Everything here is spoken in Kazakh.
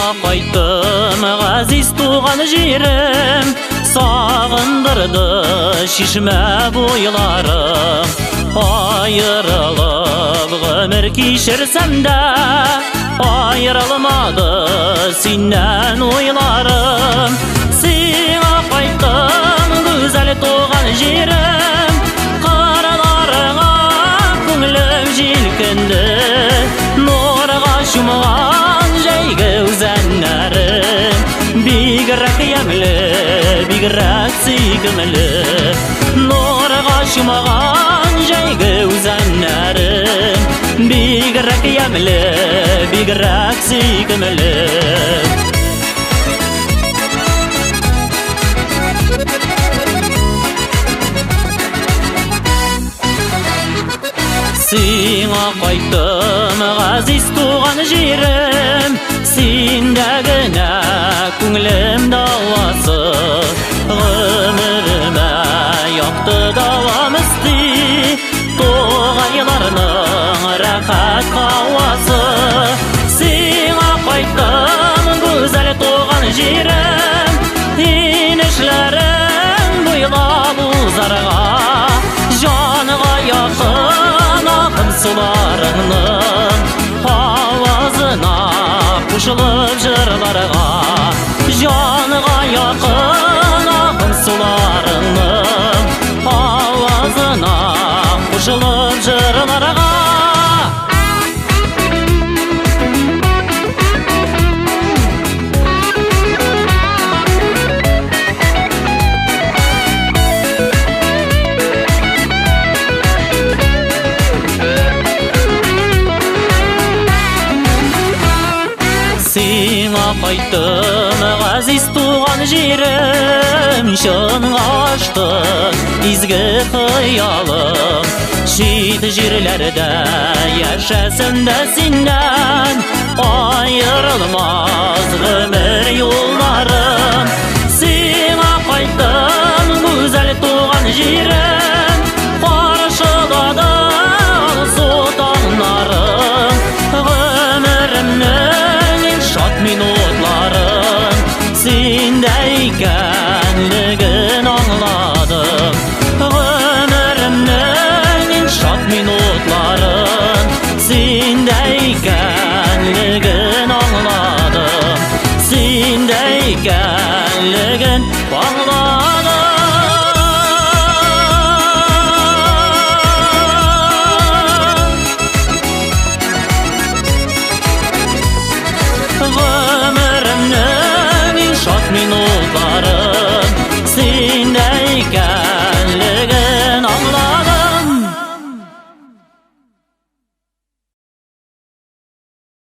Қайттым ғазиз туған жерім, сағындырды шешме бойларым. Айырылып ғөмір кешірсем де, айырылмады сенен ойларым. Сиңа қайттым güzel туған жерім, қырларыңа көңілім желкінді. Нұрға шумған жәйгі өзәннәрім, бигірәк емлі, бигірәк сүйкімлі. Нұрға шумған жәйгі өзәннәрім, бигірәк емлі, бигірәк сүйкімлі. Сиңа қайттым ғазиз туған жерім, сенде генә күңлем дауасы. Ғөміріме яқты давам істі, тоғайларының рәхәт қауасы. Сиңа қайттым güzel туған жерім, инешлерің бойлап ұзарға, жанға яқын ақын суларыңның авазына қушылып жырларға. Жанға яқын ақын суларыңның авазына қушылып жырларға. Сиңа қайттым ғазиз туған жерім, шын ғаштық изгі қиялым. Шет жерлерде яшәсем дә сеннән, айырылмас ғөмір юллары.